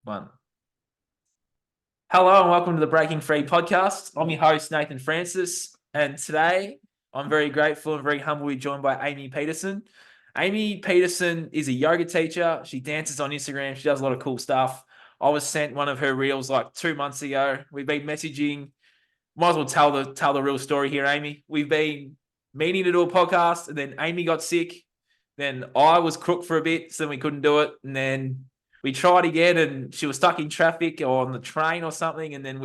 One. Hello and welcome to the Breaking Free podcast. I'm your host, Nathan Francis, and today I'm very grateful and very humble to be joined by Aimee Pedersen. Aimee Pedersen is a yoga teacher. She dances on Instagram. She does a lot of cool stuff. I was sent one of her reels like 2 months ago. We've been messaging. Might as well tell the real story here, Aimee. We've been meaning to do a podcast, and then Aimee got sick. Then I was crook for a bit, so we couldn't do it. And then we tried again, and she was stuck in traffic or on the train or something. And then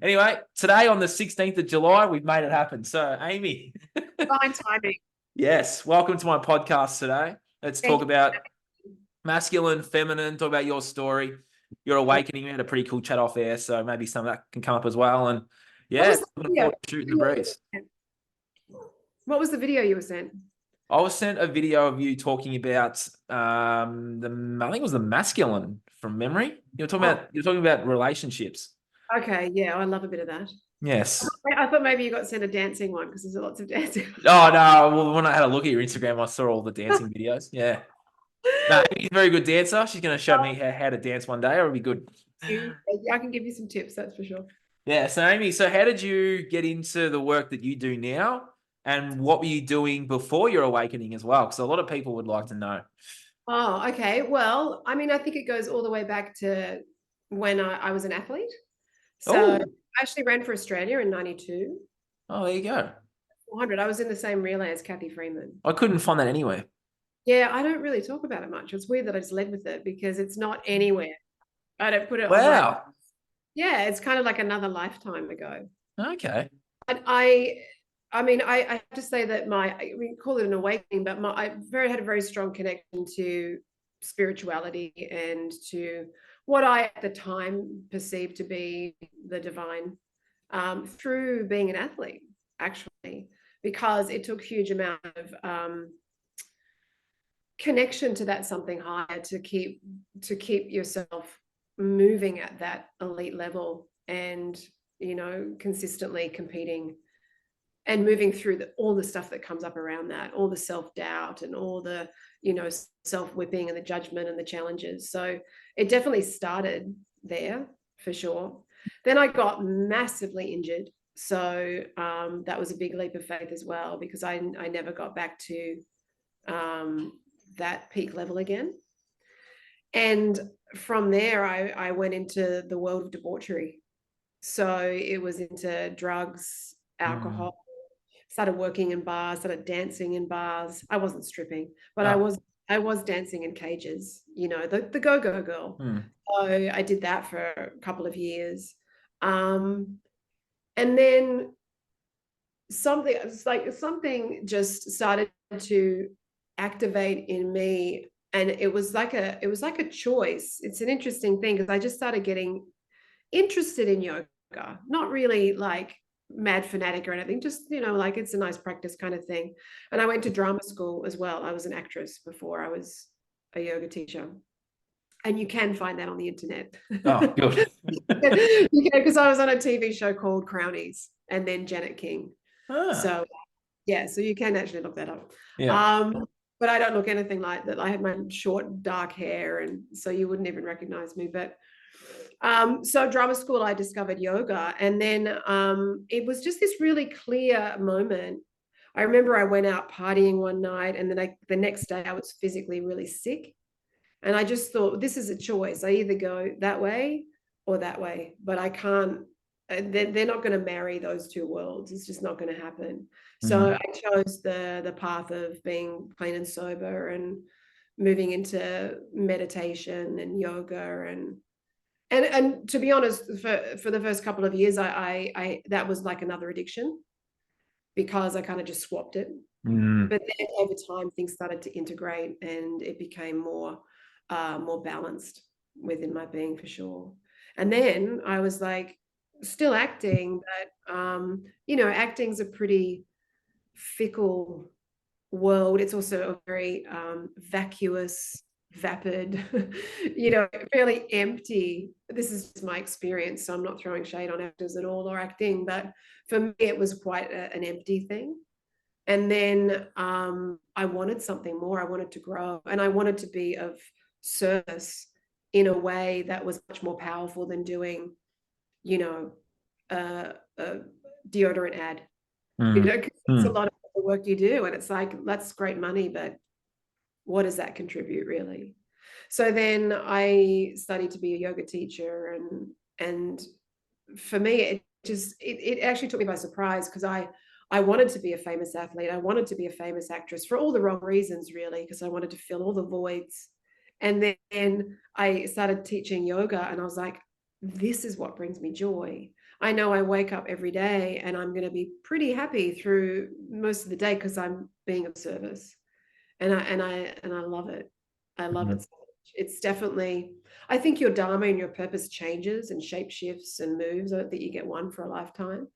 anyway, today on the 16th of July, we've made it happen. So, Aimee. Fine timing. Yes, welcome to my podcast today. Let's talk about masculine, feminine, talk about your story, your awakening. We had a pretty cool chat off air, so maybe some of that can come up as well. And yeah, looking forward to shooting the breeze. What was the video you were sent? I was sent a video of you talking about I think it was the masculine from memory. You're talking about relationships. Okay, yeah, I love a bit of that. Yes. I thought maybe you got sent a dancing one because there's lots of dancing. Oh no! Well, when I had a look at your Instagram, I saw all the dancing videos. Yeah. No, she's a very good dancer. She's going to show me how to dance one day. It'll be good. I can give you some tips, that's for sure. Yeah. So, Aimee, how did you get into the work that you do now? And what were you doing before your awakening as well? Because a lot of people would like to know. Oh, okay. Well, I mean, I think it goes all the way back to when I was an athlete. So I actually ran for Australia in 92. Oh, there you go. 400. I was in the same relay as Cathy Freeman. I couldn't find that anywhere. Yeah, I don't really talk about it much. It's weird that I just led with it because it's not anywhere. I don't put it on yeah, it's kind of like another lifetime ago. Okay. And I have to say that we call it an awakening, but I had a very strong connection to spirituality and to what I at the time perceived to be the divine through being an athlete, actually, because it took huge amount of connection to that something higher to keep yourself moving at that elite level and consistently competing and moving through all the stuff that comes up around that, all the self-doubt and all the self-whipping and the judgment and the challenges. So it definitely started there for sure. Then I got massively injured, so that was a big leap of faith as well, because I never got back to that peak level again. And from there, I went into the world of debauchery. So it was into drugs, alcohol, started working in bars, started dancing in bars. I wasn't stripping, but I was dancing in cages, the go-go girl. So I did that for a couple of years. And then something just started to activate in me, and it was like a choice. It's an interesting thing because I just started getting interested in yoga, not really like mad fanatic or anything, just like it's a nice practice kind of thing. And I went to drama school as well. I was an actress before I was a yoga teacher, and you can find that on the internet. Oh, good. Because I was on a TV show called Crownies and then Janet King. So yeah, so you can actually look that up. But I don't look anything like that. I had my short dark hair, and so you wouldn't even recognize me. But so drama school, I discovered yoga, and then it was just this really clear moment. I remember I went out partying one night, and then the next day I was physically really sick, and I just thought, this is a choice. I either go that way or that way, but I can't. They're not going to marry those two worlds. It's just not going to happen. So I chose the path of being clean and sober and moving into meditation and yoga and to be honest, for the first couple of years, I that was like another addiction because I kind of just swapped it. But then over time, things started to integrate, and it became more balanced within my being for sure. And then I was like, still acting, but acting's a pretty fickle world. It's also a very vacuous, vapid, fairly empty. This is just my experience, so I'm not throwing shade on actors at all or acting, but for me it was quite an empty thing. And then I wanted something more. I wanted to grow, and I wanted to be of service in a way that was much more powerful than doing, you know, a deodorant ad. You know, 'cause it's a lot of the work you do, and it's like, that's great money, but what does that contribute really? So then I studied to be a yoga teacher, and for me, it actually took me by surprise, because I wanted to be a famous athlete. I wanted to be a famous actress for all the wrong reasons, really, because I wanted to fill all the voids. And then I started teaching yoga, and I was like, this is what brings me joy. I know I wake up every day and I'm going to be pretty happy through most of the day because I'm being of service. And I love it. I love it so much. It's definitely, I think your dharma and your purpose changes and shape shifts and moves. I don't think you get one for a lifetime,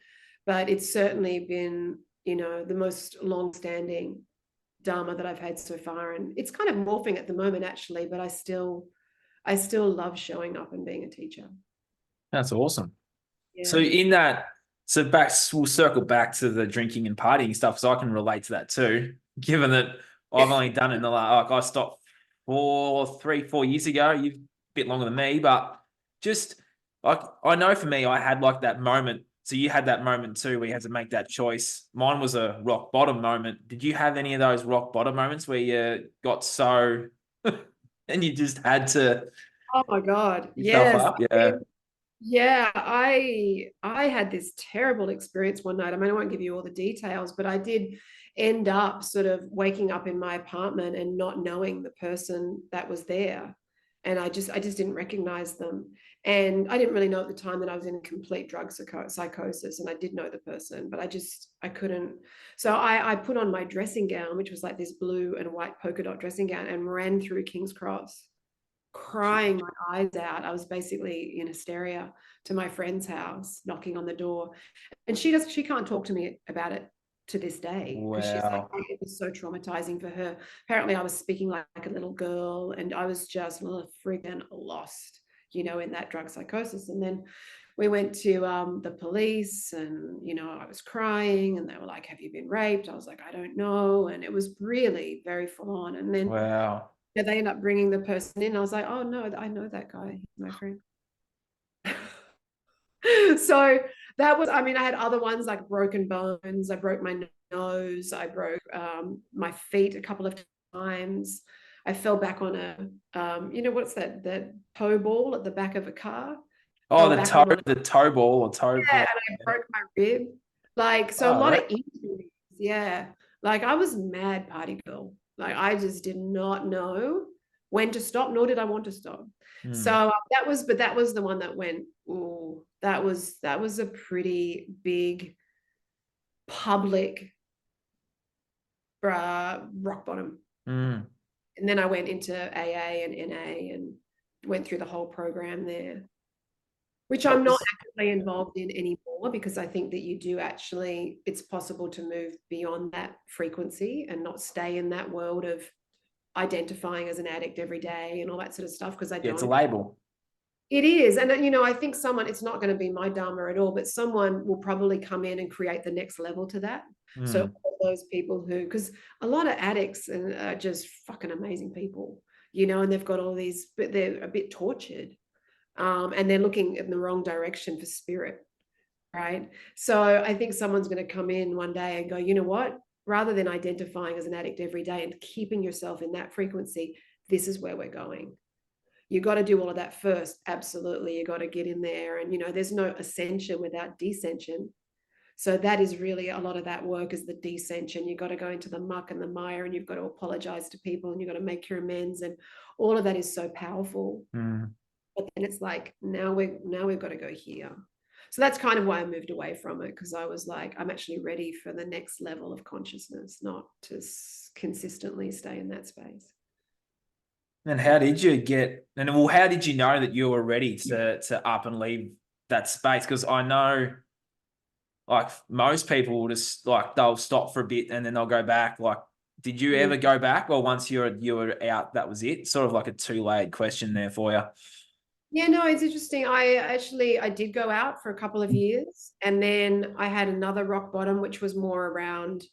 but it's certainly been, you know, the most long-standing dharma that I've had so far. And it's kind of morphing at the moment, actually, but I still love showing up and being a teacher. That's awesome. Yeah. So in that, we'll circle back to the drinking and partying stuff, so I can relate to that too, given that I've only done it in the last, like I stopped 4 years ago. You've a bit longer than me, but just like, I know for me, I had like that moment. So you had that moment too, where you had to make that choice. Mine was a rock bottom moment. Did you have any of those rock bottom moments where you got so, and you just had to Oh my God. yourself Yes. up? Yeah. Yeah, I had this terrible experience one night. I mean, I won't give you all the details, but I did end up sort of waking up in my apartment and not knowing the person that was there. And I just didn't recognize them. And I didn't really know at the time that I was in complete drug psychosis, and I did know the person, but I couldn't. So I put on my dressing gown, which was like this blue and white polka dot dressing gown, and ran through King's Cross, crying my eyes out. I was basically in hysteria, to my friend's house, knocking on the door. And she can't talk to me about it to this day, because she's like, Wow. it was so traumatizing for her. Apparently I was speaking like a little girl, and I was just freaking lost, you know, in that drug psychosis. And then we went to the police, and, you know, I was crying, and they were like, have you been raped? I was like, I don't know. And it was really very full on. And then Wow. they end up bringing the person in. I was like, oh no, I know that guy, he's my friend. So that was, I mean, I had other ones like broken bones. I broke my nose. I broke my feet a couple of times. I fell back on you know, what's that toe ball at the back of a car? Oh, the toe ball or toe. Yeah, and I broke my rib. Like, so a lot of injuries. Yeah. Like, I was mad party girl. Like, I just did not know when to stop, nor did I want to stop. So that was the one that went, ooh, that was a pretty big public rock bottom. And then I went into AA and NA and went through the whole program there, which I'm not actively involved in anymore, because I think that you do actually, it's possible to move beyond that frequency and not stay in that world of identifying as an addict every day and all that sort of stuff, because I don't. It's a label. It is. And, you know, I think it's not going to be my dharma at all, but someone will probably come in and create the next level to that. So those people who, because a lot of addicts are just fucking amazing people, you know, and they've got all these, but they're a bit tortured. And they're looking in the wrong direction for spirit, right? So I think someone's going to come in one day and go, you know what? Rather than identifying as an addict every day and keeping yourself in that frequency, this is where we're going. You got to do all of that first. Absolutely. You got to get in there. And, you know, there's no ascension without descension. So that is really a lot of that work, is the descension. You got to go into the muck and the mire, and you've got to apologize to people, and you've got to make your amends. And all of that is so powerful. But then it's like, now we've got to go here. So that's kind of why I moved away from it, because I was like, I'm actually ready for the next level of consciousness, not to consistently stay in that space. And how did you how did you know that you were ready to up and leave that space? Because I know, like, most people will just, like, they'll stop for a bit and then they'll go back. Like, did you ever go back? Well, once you were out, that was it? Sort of like a two-layered question there for you. Yeah, no, it's interesting. I did go out for a couple of years, and then I had another rock bottom, which was more around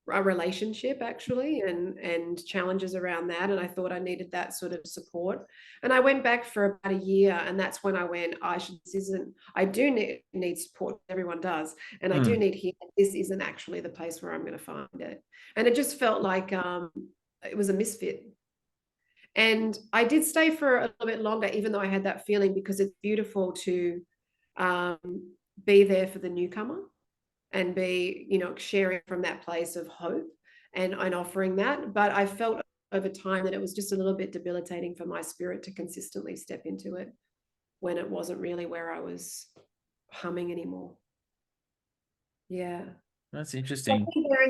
a relationship actually, and challenges around that, and I thought I needed that sort of support, and I went back for about a year, and that's when I went, I do need support, everyone does, and I do need healing. This isn't actually the place where I'm going to find it. And it just felt like it was a misfit. And I did stay for a little bit longer, even though I had that feeling, because it's beautiful to be there for the newcomer and be, sharing from that place of hope and offering that. But I felt over time that it was just a little bit debilitating for my spirit to consistently step into it when it wasn't really where I was humming anymore. Yeah. That's interesting.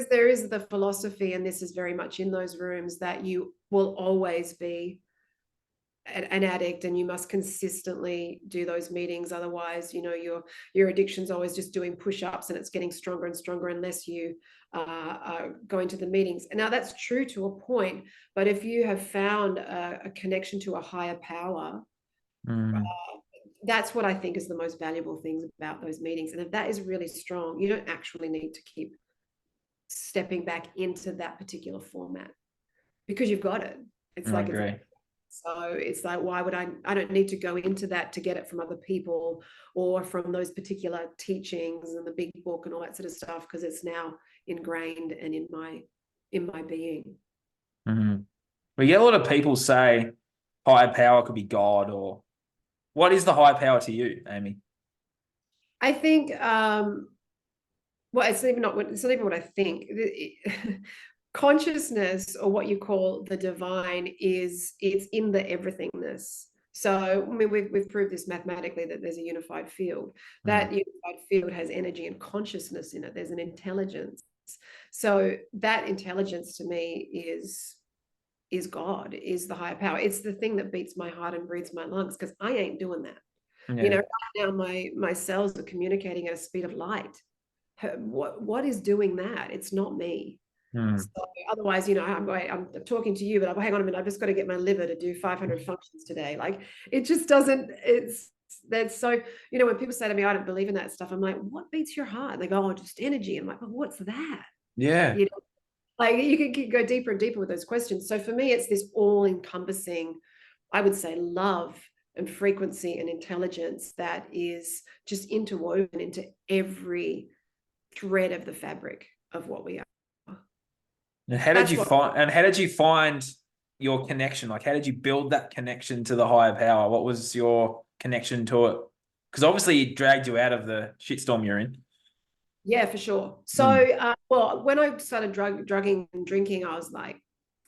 There is the philosophy, and this is very much in those rooms, that you will always be an addict and you must consistently do those meetings. Otherwise, your addiction's always just doing push-ups, and it's getting stronger and stronger unless you are going to the meetings. And now that's true to a point, but if you have found a connection to a higher power, that's what I think is the most valuable things about those meetings. And if that is really strong, you don't actually need to keep stepping back into that particular format, because you've got it. It's like, so it's like, why would I don't need to go into that to get it from other people or from those particular teachings and the big book and all that sort of stuff, because it's now ingrained and in my being. We get a lot of people say higher power could be God, or what is the higher power to you, Aimee? I think well, it's not even what I think. Consciousness, or what you call the divine, it's in the everythingness. So I mean, we've proved this mathematically, that there's a unified field. That unified field has energy and consciousness in it. There's an intelligence. So that intelligence to me is God, is the higher power. It's the thing that beats my heart and breathes my lungs, because I ain't doing that. Right now my cells are communicating at a speed of light. What is doing that? It's not me. So otherwise, I'm talking to you, but hang on a minute, I've just got to get my liver to do 500 functions today. Like, it just doesn't. That's so, when people say to me, I don't believe in that stuff, I'm like, what beats your heart? And they go, oh, just energy. I'm like, well, what's that? Yeah. Like, you can go deeper and deeper with those questions. So for me, it's this all-encompassing, I would say, love and frequency and intelligence that is just interwoven into every thread of the fabric of what we are. And how did you find your connection? Like, how did you build that connection to the higher power? What was your connection to it? Because obviously it dragged you out of the shitstorm you're in. Yeah, for sure. So, well, when I started drugging and drinking, I was like,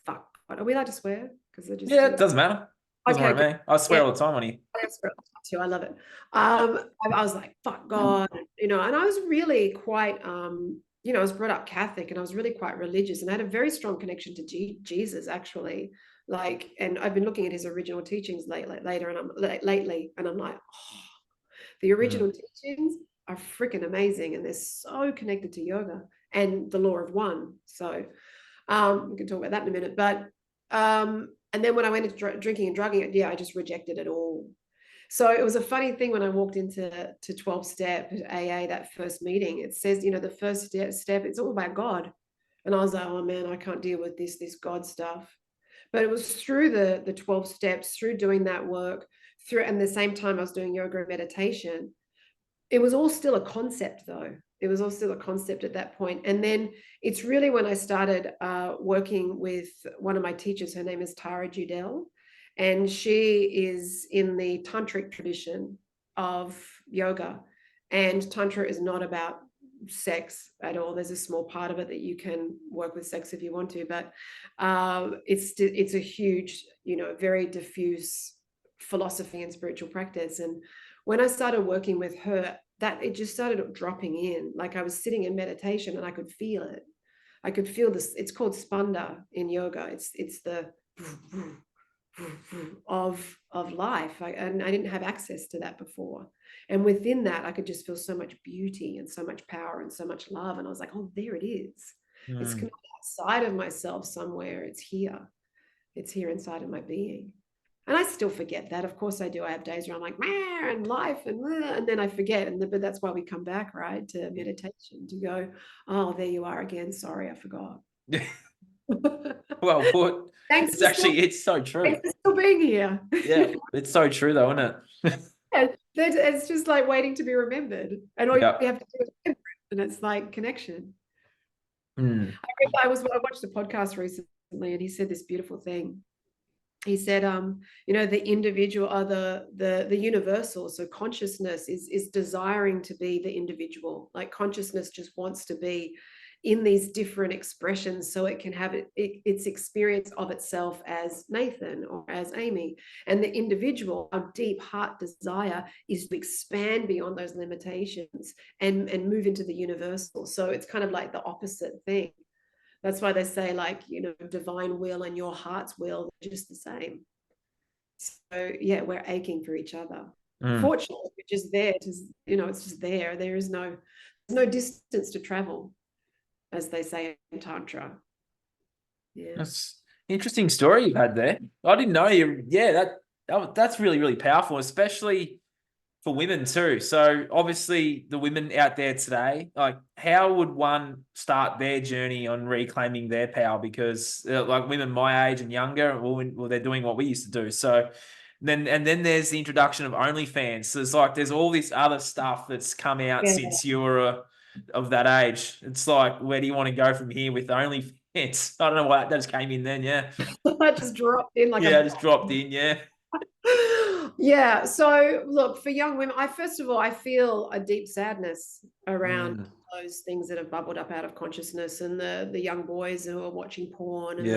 fuck, are we allowed to swear? Because it doesn't matter. Doesn't worry me. I swear all the time on you. I swear all the time too. I love it. I was like, fuck God, and I was really quite, I was brought up Catholic, and I was really quite religious, and I had a very strong connection to Jesus, actually. Like, and I've been looking at his original teachings lately, and I'm like, oh, the original teachings are freaking amazing, and they're so connected to yoga and the law of one. So we can talk about that in a minute. But and then when I went into drinking and drugging, I just rejected it all. So it was a funny thing when I walked into 12-step AA, that first meeting. It says, the first step, it's all about God. And I was like, oh man, I can't deal with this God stuff. But it was through the 12 steps, through doing that work, and the same time I was doing yoga and meditation. It was all still a concept, though. It was all still a concept at that point. And then it's really when I started working with one of my teachers. Her name is Tara Judell, and she is in the tantric tradition of yoga. And tantra is not about sex at all. There's a small part of it that you can work with sex if you want to, but it's a huge, very diffuse philosophy and spiritual practice. And when I started working with her, that it just started dropping in. Like, I was sitting in meditation and I could feel it. I could feel this. It's called spanda in yoga. It's the of life. And I didn't have access to that before. And within that, I could just feel so much beauty and so much power and so much love. And I was like, oh, there it is. It's outside of myself somewhere. It's here. It's here inside of my being. And I still forget that. Of course I do. I have days where I'm like, meh, and life and then I forget. But that's why we come back, right, to meditation, to go, oh, there you are again. Sorry, I forgot. Well, what? Thanks It's so true. Thanks for still being here. Yeah, it's so true though, isn't it? It's just like waiting to be remembered. And all you have to do is remember it, and it's like connection. I watched a podcast recently and he said this beautiful thing. He said, the individual are the universal. So consciousness is desiring to be the individual. Like consciousness just wants to be in these different expressions so it can have its experience of itself as Nathan or as Aimee. And the individual, our deep heart desire is to expand beyond those limitations and move into the universal. So it's kind of like the opposite thing. That's why they say, like, divine will and your heart's will are just the same. So yeah, we're aching for each other. Fortunately, we're just there to, it's just there. There's no distance to travel, as they say in Tantra. Yeah. That's interesting story you've had there. I didn't know you. Yeah, that's really, really powerful, especially for women too. So obviously the women out there today, like how would one start their journey on reclaiming their power? Because like women my age and younger, well, they're doing what we used to do. So then there's the introduction of OnlyFans. So there's all this other stuff that's come out since you're of that age. It's like, where do you want to go from here with OnlyFans? I don't know why that just came in then. Yeah. That just dropped in like just dropped in. Yeah. Yeah. So look, for young women, I feel a deep sadness around those things that have bubbled up out of consciousness, and the young boys who are watching porn. And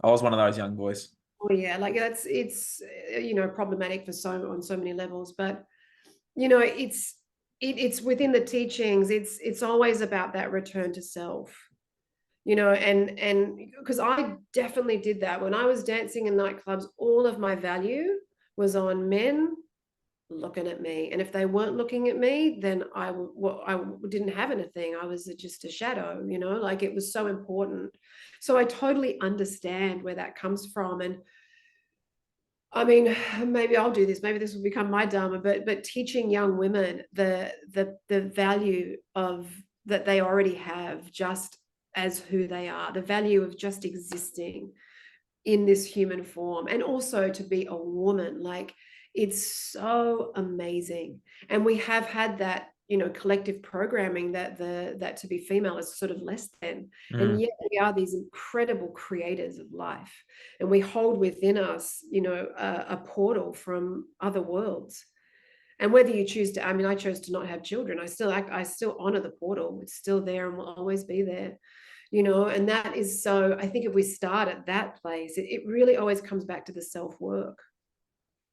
I was one of those young boys. Oh yeah, like it's problematic on so many levels, but it's within the teachings. It's always about that return to self. And because I definitely did that when I was dancing in nightclubs. All of my value was on men looking at me, and if they weren't looking at me, then I didn't have anything. I was just a shadow, like it was so important. So I totally understand where that comes from. And I mean, maybe I'll do this, maybe this will become my dharma, but teaching young women the value of that they already have just as who they are, the value of just existing in this human form, and also to be a woman. Like, it's so amazing. And we have had that collective programming that to be female is sort of less than. And yet we are these incredible creators of life, and we hold within us a portal from other worlds. And whether you choose to, I chose to not have children, I still honor the portal. It's still there and will always be there. And that is, so I think if we start at that place, it really always comes back to the self-work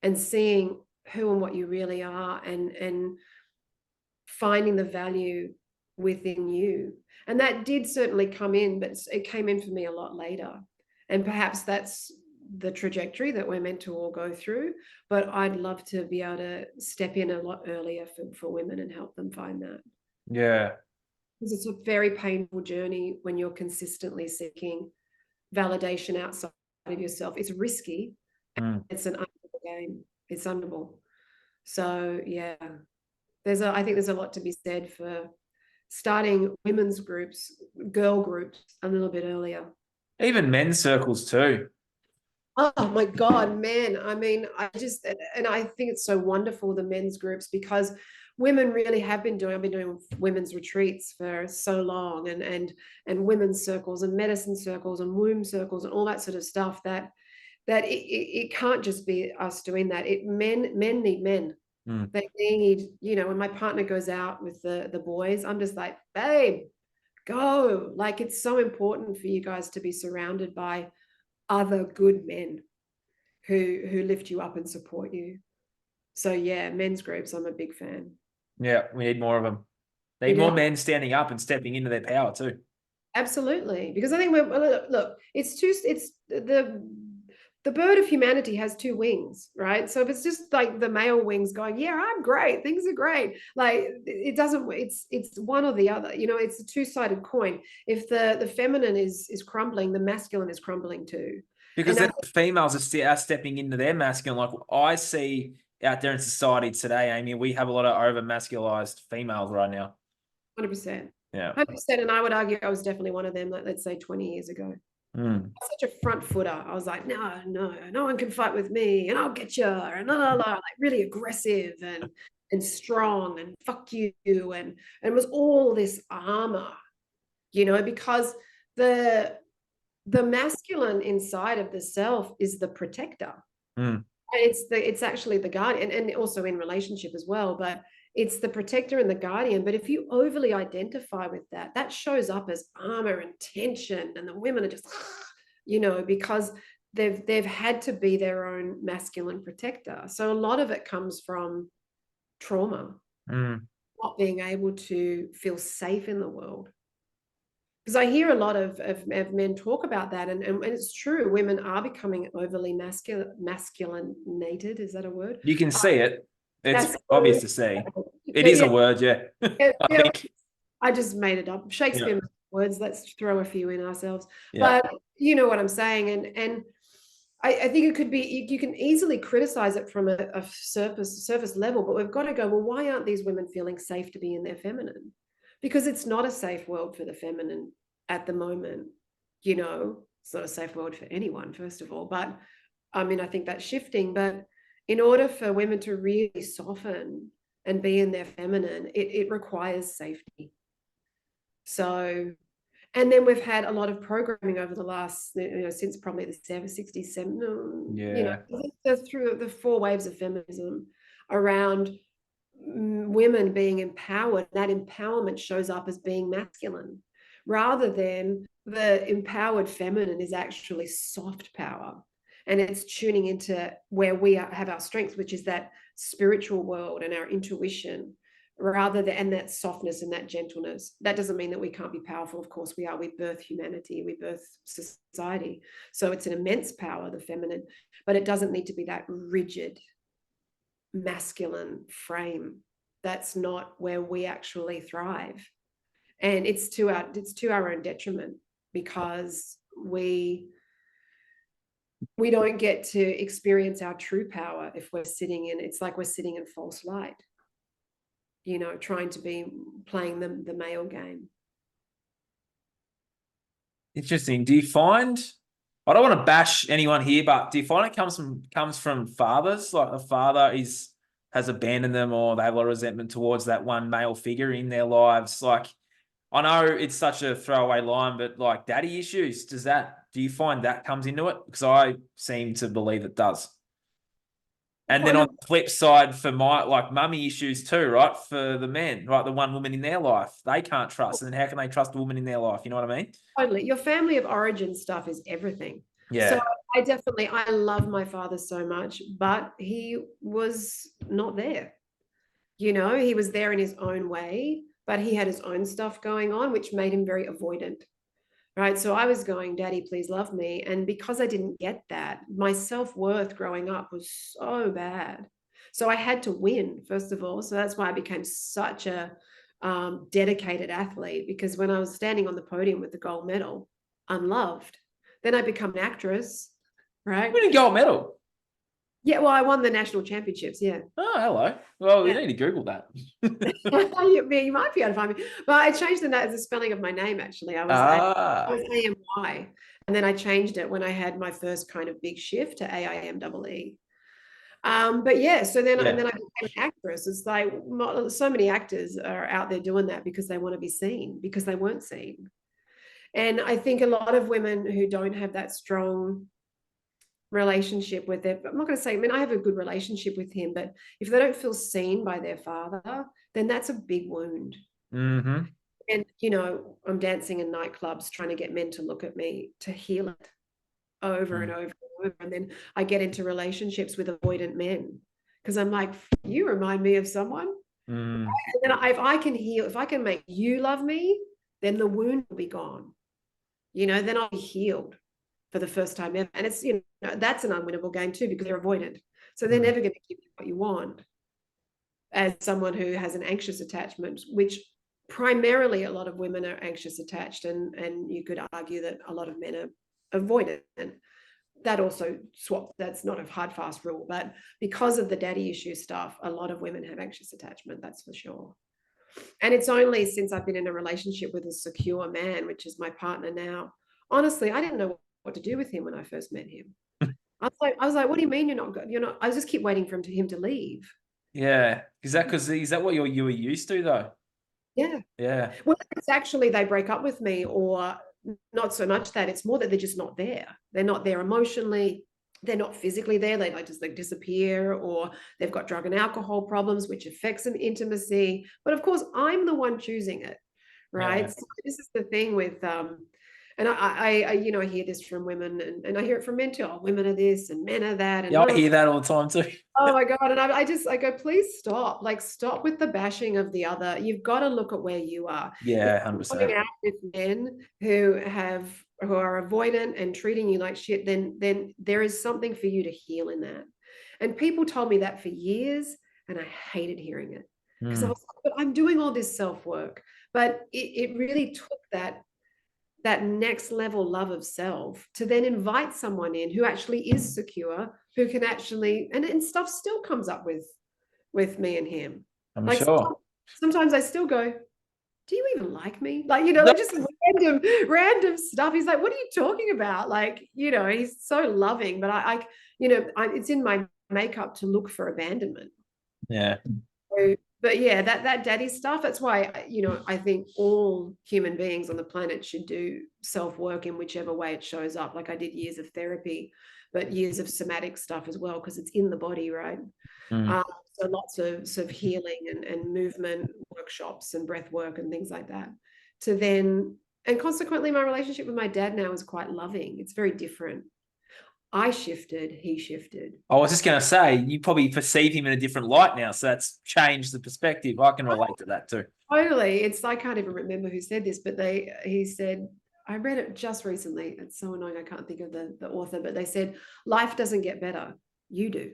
and seeing who and what you really are, and finding the value within you. And that did certainly come in, but it came in for me a lot later. And perhaps that's the trajectory that we're meant to all go through. But I'd love to be able to step in a lot earlier for women and help them find that. Yeah. Because it's a very painful journey when you're consistently seeking validation outside of yourself. It's risky. It's an unable game. It's unable. So yeah, I think there's a lot to be said for starting women's groups, girl groups, a little bit earlier. Even men's circles too. Oh my God, men. I think it's so wonderful, the men's groups, because women really have been doing, I've been doing women's retreats for so long, and women's circles and medicine circles and womb circles and all that sort of stuff, that it can't just be us doing that. Men need men. They need, when my partner goes out with the boys, I'm just like, babe, go. Like, it's so important for you guys to be surrounded by other good men who lift you up and support you. So yeah, men's groups, I'm a big fan. Yeah, we need more of them. They need more men standing up and stepping into their power too. Absolutely, because I think the bird of humanity has two wings, right? So if it's just like the male wings going, yeah, I'm great, things are great, like it doesn't, it's one or the other, it's a two-sided coin. If the feminine is crumbling, the masculine is crumbling too. Because then females are stepping into their masculine. Like I see out there in society today, Aimee, we have a lot of over masculized females right now. 100%. Yeah. 100%. And I would argue I was definitely one of them, like, let's say 20 years ago. Such a front footer. I was like, no one can fight with me, and I'll get you, and like really aggressive and strong, and fuck you, and it was all this armor, because the masculine inside of the self is the protector. It's actually the guardian, and also in relationship as well, but it's the protector and the guardian. But if you overly identify with that shows up as armor and tension, and the women are just, because they've had to be their own masculine protector. So a lot of it comes from trauma, not being able to feel safe in the world. Because I hear a lot of men talk about that, and it's true. Women are becoming overly masculinated. Is that a word? You can see it. It's obvious to see. It is a word, yeah. I just made it up. Shakespeare words. Let's throw a few in ourselves. Yeah. But you know what I'm saying, and I think it could be. You can easily criticize it from a surface level, but we've got to go, well, why aren't these women feeling safe to be in their feminine? Because it's not a safe world for the feminine at the moment. It's not a safe world for anyone, first of all. But I mean, I think that's shifting. But in order for women to really soften and be in their feminine, it requires safety. So, and then we've had a lot of programming over the last, since probably the 60s, through the 4 waves of feminism around women being empowered. That empowerment shows up as being masculine, rather than the empowered feminine is actually soft power, and it's tuning into where we have our strengths, which is that spiritual world and our intuition, and that softness and that gentleness. That doesn't mean that we can't be powerful. Of course we are. We birth humanity, we birth society, so it's an immense power, the feminine, but it doesn't need to be that rigid masculine frame. That's not where we actually thrive, and it's to our own detriment, because we don't get to experience our true power if we're sitting in, it's like we're sitting in false light, trying to be playing the male game. Interesting. Do you find, I don't want to bash anyone here, but do you find it comes from fathers? Like the father has abandoned them, or they have a lot of resentment towards that one male figure in their lives? Like, I know it's such a throwaway line, but like daddy issues, do you find that comes into it? Because I seem to believe it does. And then on the flip side, for mummy issues too, right? For the men, right? The one woman in their life, they can't trust. And then how can they trust a woman in their life? You know what I mean? Totally. Your family of origin stuff is everything. Yeah. So I love my father so much, but he was not there. He was there in his own way, but he had his own stuff going on, which made him very avoidant. Right. So I was going, Daddy, please love me. And because I didn't get that, my self-worth growing up was so bad. So I had to win, first of all. So that's why I became such a dedicated athlete, because when I was standing on the podium with the gold medal, I'm loved. Then I become an actress, right? Winning gold medal. Yeah, well, I won the national championships, yeah. Oh, hello. Well, you need to Google that. You might be able to find me. Well, I changed the spelling of my name, actually. I was AMY. And then I changed it when I had my first kind of big shift to AIMEE. But yeah, and then I became an actress. It's like so many actors are out there doing that because they want to be seen, because they weren't seen. And I think a lot of women who don't have that strong relationship with it, I'm not going to say, I mean, I have a good relationship with him, but if they don't feel seen by their father, then that's a big wound. Mm-hmm. And I'm dancing in nightclubs trying to get men to look at me, to heal it over and over and over, and then I get into relationships with avoidant men because I'm like, you remind me of someone. And then if I can heal, if I can make you love me, then the wound will be gone. Then I'll be healed for the first time ever. And it's, that's an unwinnable game too, because they're avoidant. So they're never going to give you what you want, as someone who has an anxious attachment, which primarily a lot of women are anxious attached. And you could argue that a lot of men are avoidant. that also swap. That's not a hard, fast rule, but because of the daddy issue stuff, a lot of women have anxious attachment, that's for sure. And it's only since I've been in a relationship with a secure man, which is my partner now. Honestly, I didn't know what to do with him when I first met him. I was like, what do you mean you're not good? You're not. I just keep waiting for him to leave. Yeah. Is that what you were used to though? Yeah. Yeah. Well, it's actually they break up with me, or not so much that, it's more that they're just not there. They're not there emotionally. They're not physically there. They just disappear, or they've got drug and alcohol problems, which affects an intimacy. But of course, I'm the one choosing it, right? Yeah. So this is the thing with and I I hear this from women, and I hear it from men too. Oh, women are this and men are that. And Yeah, I hear that all the time too. oh my God. And I go, please stop. Like, stop with the bashing of the other. You've got to look at where you are. Yeah, If you're 100%. going out with men who are avoidant and treating you like shit, then there is something for you to heal in that. And people told me that for years, and I hated hearing it. Because I was like, but I'm doing all this self-work. But it really took that next level love of self to then invite someone in who actually is secure, who can actually, and stuff still comes up with me and him. I'm Like sure. sometimes I still go, do you even like me? Like, like just random stuff. He's like, what are you talking about? Like, he's so loving, but it's in my makeup to look for abandonment. Yeah. So, but yeah, that daddy stuff, that's why, I think all human beings on the planet should do self-work in whichever way it shows up. Like, I did years of therapy, but years of somatic stuff as well, because it's in the body, right? So lots of sort of healing and movement workshops and breath work and things like that. And consequently, my relationship with my dad now is quite loving. It's very different. I shifted, he shifted. I was just going to say, you probably perceive him in a different light now. So that's changed the perspective. I can relate to that too. Totally. I can't even remember who said this, but he said, I read it just recently. It's so annoying. I can't think of the author, but they said, life doesn't get better. You do.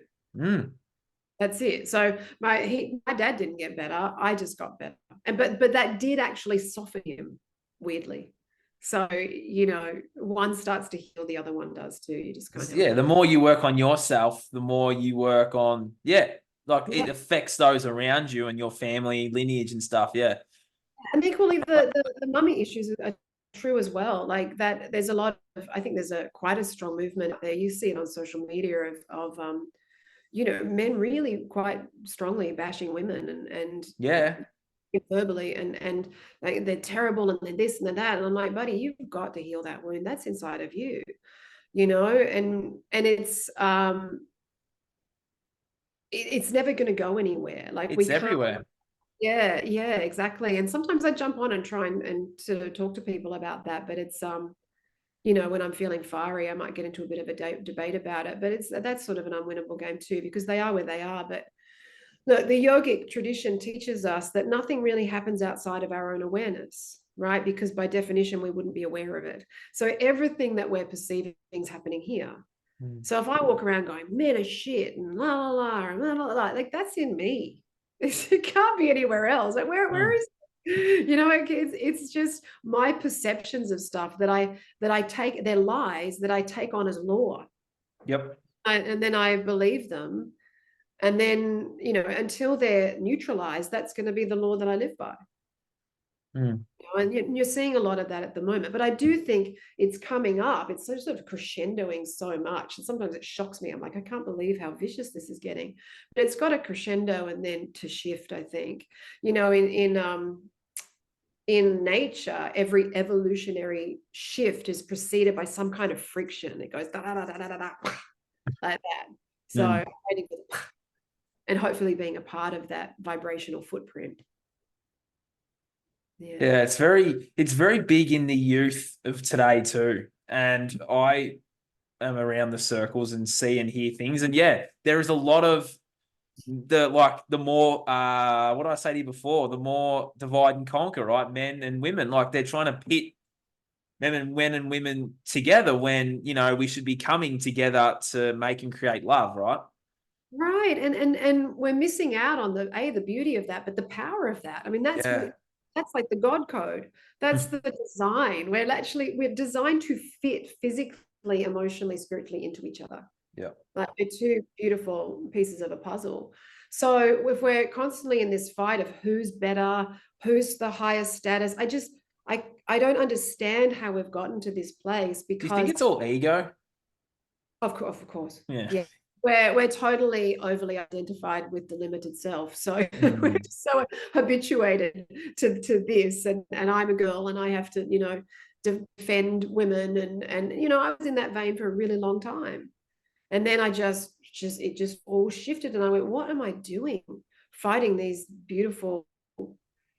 That's it. So my dad didn't get better. I just got better. But that did actually soften him, weirdly. So, one starts to heal, the other one does too. You just kind of the more you work on yourself, the more you work on, it affects those around you and your family lineage and stuff. Yeah. And equally the mummy issues are true as well. Like that, there's a lot of, I think there's quite a strong movement there. You see it on social media of men really quite strongly bashing women and verbally and like they're terrible and they're this and they're that. And I'm like, buddy, you've got to heal that wound. That's inside of you, and it's never going to go anywhere. Like, it's everywhere. Yeah, exactly. And sometimes I jump on and try and sort of talk to people about that, but it's when I'm feeling fiery, I might get into a bit of a debate about it, but that's sort of an unwinnable game too, because they are where they are. But the yogic tradition teaches us that nothing really happens outside of our own awareness, right? Because by definition, we wouldn't be aware of it. So everything that we're perceiving is happening here. So if I walk around going, men are shit and la la la and la la la, like that's in me. It can't be anywhere else. Like where is it's just my perceptions of stuff that I take, they're lies that I take on as law. Yep. And then I believe them. And then, until they're neutralized, that's going to be the law that I live by. And you're seeing a lot of that at the moment. But I do think it's coming up. It's sort of crescendoing so much. And sometimes it shocks me. I'm like, I can't believe how vicious this is getting. But it's got a crescendo and then to shift, I think. In nature, every evolutionary shift is preceded by some kind of friction. It goes da da da da da da like that. So waiting for the and hopefully being a part of that vibrational footprint. Yeah, it's very big in the youth of today too. And I am around the circles and see and hear things. And there is a lot of the more what did I say to you before? The more divide and conquer, right? Men and women, like they're trying to pit men and women together when we should be coming together to make and create love, right? Right. And we're missing out on the beauty of that, but the power of that. I mean, that's like the God code. That's the design. We're designed to fit physically emotionally, spiritually into each other. Yeah. Like they're two beautiful pieces of a puzzle. So if we're constantly in this fight of who's better, who's the highest status, I don't understand how we've gotten to this place, because do you think it's all ego? Of course. Yeah. We're totally overly identified with the limited self. So we're just so habituated to this, and I'm a girl and I have to, defend women, and I was in that vein for a really long time. And then it just all shifted, and I went, what am I doing fighting these beautiful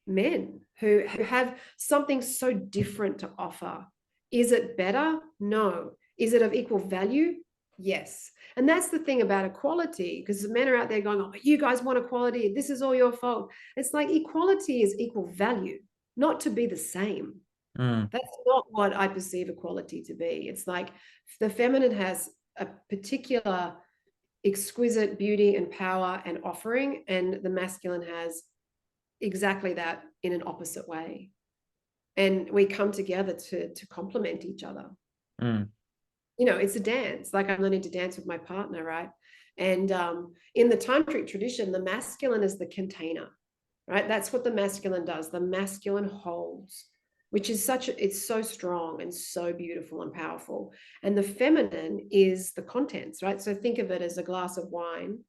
men who have something so different to offer? Is it better? No. Is it of equal value? Yes. And that's the thing about equality, because the men are out there going, oh, you guys want equality, this is all your fault. It's like equality is equal value, not to be the same. That's not what I perceive equality to be. It's like the feminine has a particular exquisite beauty and power and offering, and the masculine has exactly that in an opposite way. And we come together to complement each other. It's a dance. Like I'm learning to dance with my partner, right? And in the tantric tradition, the masculine is the container, right? That's what the masculine does. The masculine holds, which is it's so strong and so beautiful and powerful. And the feminine is the contents, right? So think of it as a glass of wine.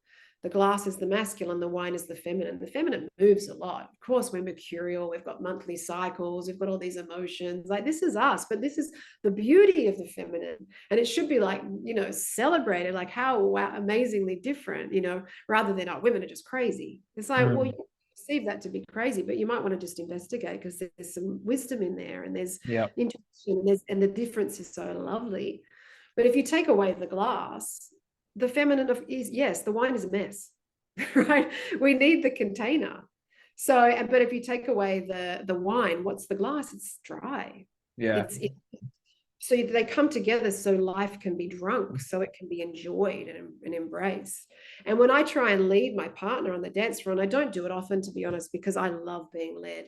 The glass is the masculine, the wine is the feminine. The feminine moves a lot. Of course, we're mercurial, we've got monthly cycles, we've got all these emotions. Like this is us, but this is the beauty of the feminine. And it should be like, celebrated, like how amazingly different, rather than, oh, women are just crazy. It's like, well, you perceive that to be crazy, but you might want to just investigate, because there's some wisdom in there, and there's intuition, and the difference is so lovely. But if you take away the glass, the feminine is, yes, the wine is a mess, right? We need the container. So, but if you take away the wine, what's the glass? It's dry. Yeah. So they come together so life can be drunk, so it can be enjoyed and embraced. And when I try and lead my partner on the dance floor, and I don't do it often, to be honest, because I love being led,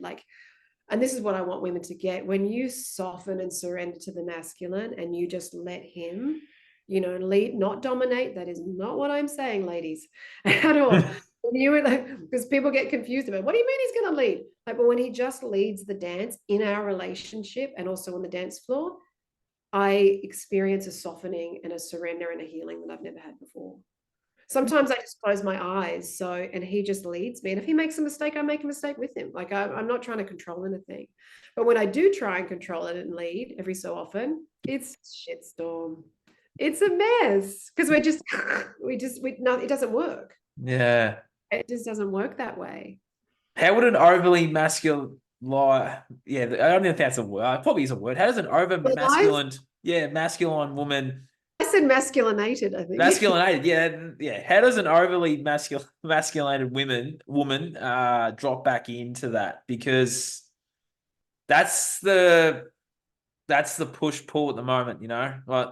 and this is what I want women to get. When you soften and surrender to the masculine and you just let him, lead, not dominate. That is not what I'm saying, ladies, at all. Because people get confused about, what do you mean he's going to lead? But when he just leads the dance in our relationship and also on the dance floor, I experience a softening and a surrender and a healing that I've never had before. Sometimes I just close my eyes, and he just leads me. And if he makes a mistake, I make a mistake with him. Like I'm not trying to control anything. But when I do try and control it and lead every so often, it's a shitstorm. It's a mess, because it doesn't work. Yeah. It just doesn't work that way. How would an overly masculine, I don't think that's a word. It probably is a word. How does an over masculine woman? I said masculinated, I think. Masculinated, yeah. How does an overly masculinated woman drop back into that? Because that's the push-pull at the moment, Like,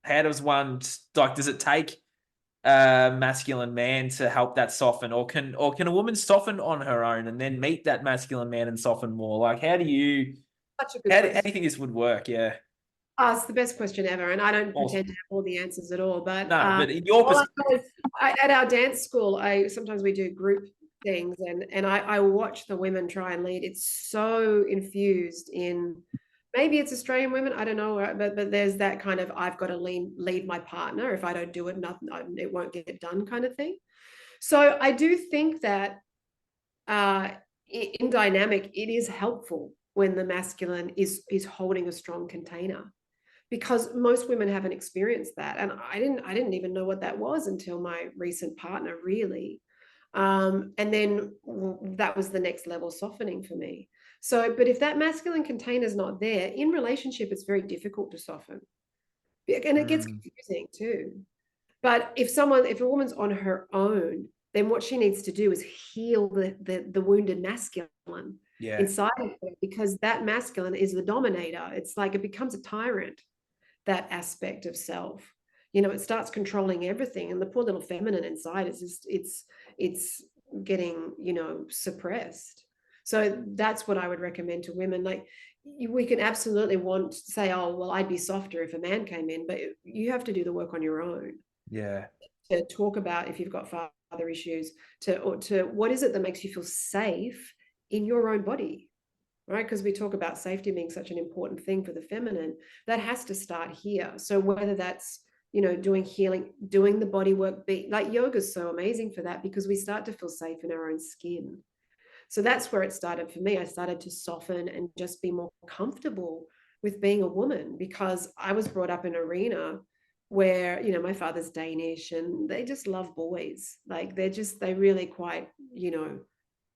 how does one, does it take a masculine man to help that soften, or can a woman soften on her own and then meet that masculine man and soften more? Like, how do you think this would work? Yeah. It's the best question ever, and I don't pretend to have all the answers at all. But but in your perspective, at our dance school, sometimes we do group things, and I watch the women try and lead. It's so infused in, maybe it's Australian women, I don't know, but there's that kind of, I've got to lead my partner. If I don't do it, nothing, it won't get done, kind of thing. So I do think that in dynamic, it is helpful when the masculine is holding a strong container, because most women haven't experienced that. And I didn't even know what that was until my recent partner, really. And then that was the next level softening for me. So, but if that masculine container is not there, in relationship, it's very difficult to soften. And it gets confusing too. But if a woman's on her own, then what she needs to do is heal the wounded masculine inside of her, because that masculine is the dominator. It's like it becomes a tyrant, that aspect of self. It starts controlling everything, and the poor little feminine inside is just it's getting suppressed. So that's what I would recommend to women. Like, we can absolutely want to say, oh, well, I'd be softer if a man came in, but you have to do the work on your own. Yeah. To talk about if you've got father issues, to what is it that makes you feel safe in your own body, right? Because we talk about safety being such an important thing for the feminine, that has to start here. So whether that's, you know, doing healing, doing the body work, like yoga is so amazing for that, because we start to feel safe in our own skin. So that's where it started for me. I started to soften and just be more comfortable with being a woman, because I was brought up in an arena where, you know, my father's Danish and they just love boys. Like they really quite, you know,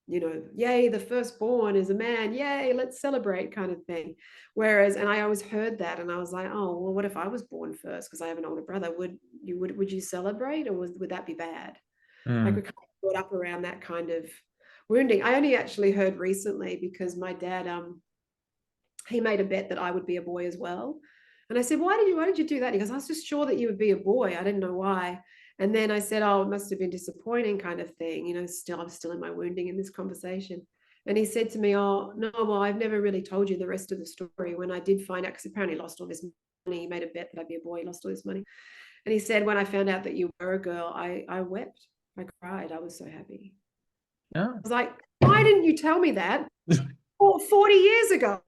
yay, the firstborn is a man, yay, let's celebrate kind of thing. Whereas, and I always heard that and I was like, oh, well, what if I was born first? Because I have an older brother. Would you celebrate, or would that be bad? Like, we're kind of brought up around that kind of wounding. I only actually heard recently, because my dad, he made a bet that I would be a boy as well. And I said, why did you do that? He goes, I was just sure that you would be a boy. I didn't know why. And then I said, oh, it must have been disappointing kind of thing. You know, I'm still in my wounding in this conversation. And he said to me, oh, no, well, I've never really told you the rest of the story. When I did find out, because apparently lost all this money, he made a bet that I'd be a boy, he lost all this money. And he said, when I found out that you were a girl, I wept. I cried. I was so happy. Yeah. I was like, why didn't you tell me that 40 years ago?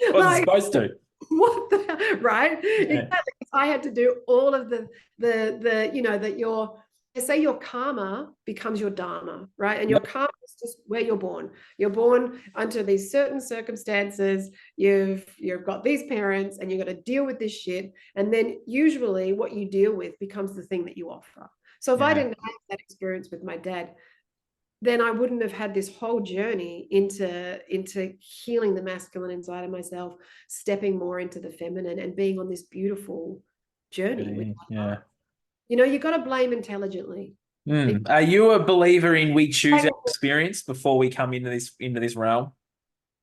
Wasn't supposed to. What the, right? Yeah. Exactly. I had to do all of the you know, that say your karma becomes your dharma, right? And your karma is just where you're born. You're born under these certain circumstances. You've got these parents, and you've got to deal with this shit. And then usually what you deal with becomes the thing that you offer. So if I didn't have that experience with my dad, then I wouldn't have had this whole journey into healing the masculine inside of myself, stepping more into the feminine, and being on this beautiful journey. Yeah. You know, you got to blame intelligently. Are you a believer in we choose our experience before we come into this realm?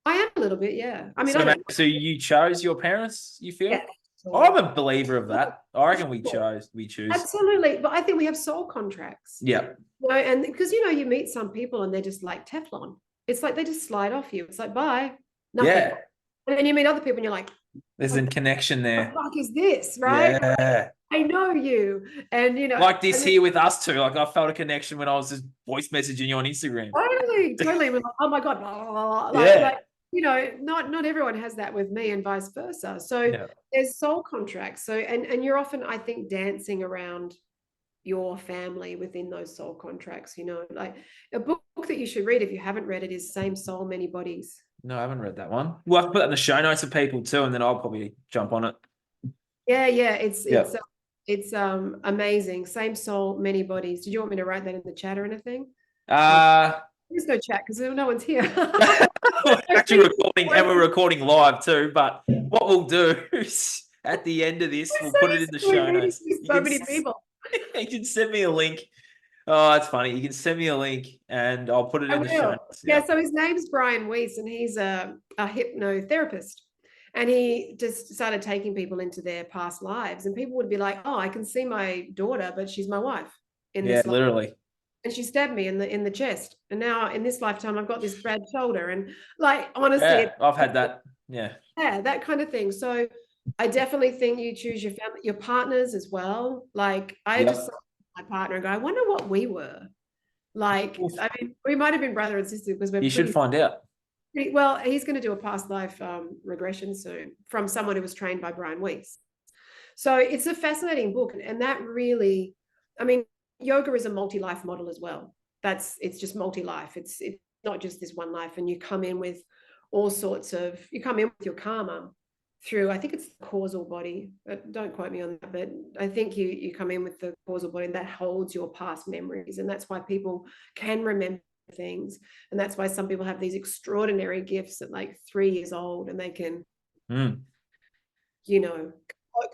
I am a little bit, yeah. I mean, so you chose your parents, you feel? Yeah. I'm a believer of that. I reckon we choose. Absolutely. But I think we have soul contracts. Yeah. You know, and because, you know, you meet some people and they're just like Teflon. It's like they just slide off you. It's like, bye. Nothing. Yeah. And then you meet other people and you're like, there's a connection there. What the fuck is this, right? Yeah. I know you. And, you know, like this here with us too. Like, I felt a connection when I was just voice messaging you on Instagram. Totally. Like, oh my God. Blah, blah, blah. Like, you know, not everyone has that with me, and vice versa. So there's soul contracts. So, and you're often, I think, dancing around your family within those soul contracts. You know, like a book that you should read if you haven't read it is Same Soul, Many Bodies. No, I haven't read that one. We'll have to put that in the show notes for people too, and then I'll probably jump on it. Yeah. It's amazing. Same soul, many bodies. Did you want me to write that in the chat or anything? There's no chat because no one's here. We're actually recording, and we're recording live too. But what we'll do is at the end of this, we'll put it in the show notes. So many people. You can send me a link. Oh, that's funny. You can send me a link and I'll put it in the show notes. Yeah, so his name's Brian Weiss, and he's a hypnotherapist. And he just started taking people into their past lives. And people would be like, oh, I can see my daughter, but she's my wife. Yeah, literally. And she stabbed me in the chest. And now in this lifetime, I've got this bad shoulder. And like, honestly. Yeah, I've had that. Yeah. Yeah, that kind of thing. So I definitely think you choose your family, your partners as well. Like, I just saw my partner and go, I wonder what we were. Like, I mean, we might have been brother and sister because we're. You should find out. Well, he's going to do a past life regression soon from someone who was trained by Brian Weiss. So it's a fascinating book. And that really, I mean, yoga is a multi-life model as well. It's just multi-life. It's not just this one life. And you come in with all sorts of, you come in with your karma through, I think it's the causal body, but don't quote me on that, but I think you come in with the causal body, and that holds your past memories. And that's why people can remember things. And that's why some people have these extraordinary gifts at like 3 years old, and they can, you know,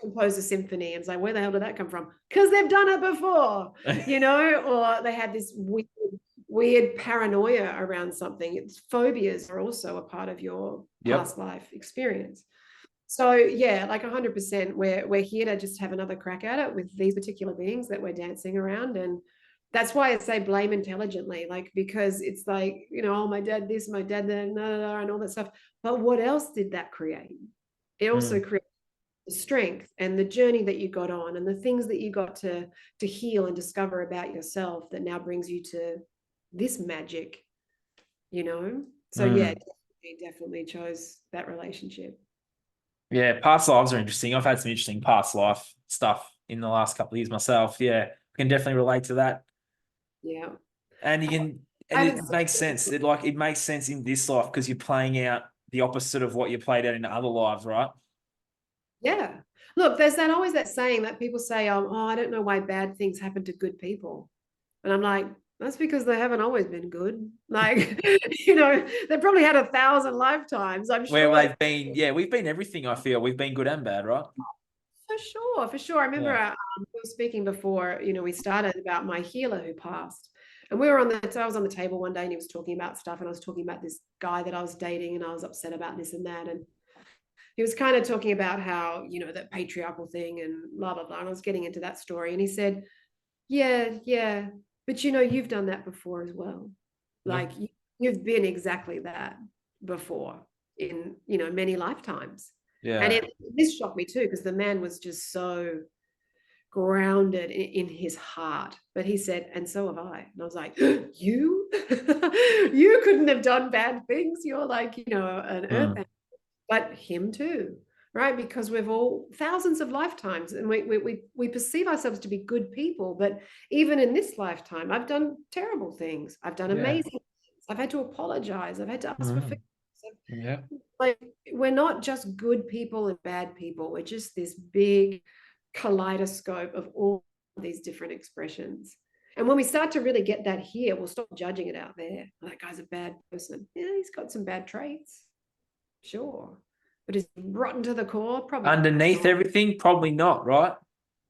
compose a symphony, and it's like, where the hell did that come from? Because they've done it before, you know, or they have this weird paranoia around something. Phobias are also a part of your past life experience. So yeah, like 100%, we're here to just have another crack at it with these particular beings that we're dancing around, and That's why I say blame intelligently, like, because it's like, oh, my dad this, my dad that, and all that stuff. But what else did that create? It also created the strength and the journey that you got on, and the things that you got to heal and discover about yourself that now brings you to this magic, So yeah, definitely chose that relationship. Yeah, past lives are interesting. I've had some interesting past life stuff in the last couple of years myself. Yeah, I can definitely relate to that. Yeah. And it makes sense. It makes sense in this life because you're playing out the opposite of what you played out in other lives, right? Yeah. Look, there's always that saying that people say, oh, I don't know why bad things happen to good people. And I'm like, that's because they haven't always been good. Like, they probably had 1,000 lifetimes, I'm sure. Where we've been everything, I feel. We've been good and bad, right? For sure. I remember we were speaking before, we started about my healer who passed. And I was on the table one day and he was talking about stuff, and I was talking about this guy that I was dating, and I was upset about this and that. And he was kind of talking about how, that patriarchal thing and blah, blah, blah. And I was getting into that story. And he said, yeah. But, you've done that before as well. Like, you've been exactly that before in, many lifetimes. Yeah. And this shocked me too, because the man was just so grounded in his heart. But he said, and so have I. And I was like, you? You couldn't have done bad things. You're like, an earth, but him too, right? Because we've all thousands of lifetimes, and we perceive ourselves to be good people. But even in this lifetime, I've done terrible things. I've done amazing things. I've had to apologize. I've had to ask for forgiveness. Yeah. Like, we're not just good people and bad people. We're just this big kaleidoscope of all these different expressions. And when we start to really get that here, we'll stop judging it out there. That guy's a bad person. Yeah, he's got some bad traits. Sure. But is he rotten to the core? Probably underneath not. everything, probably not, right?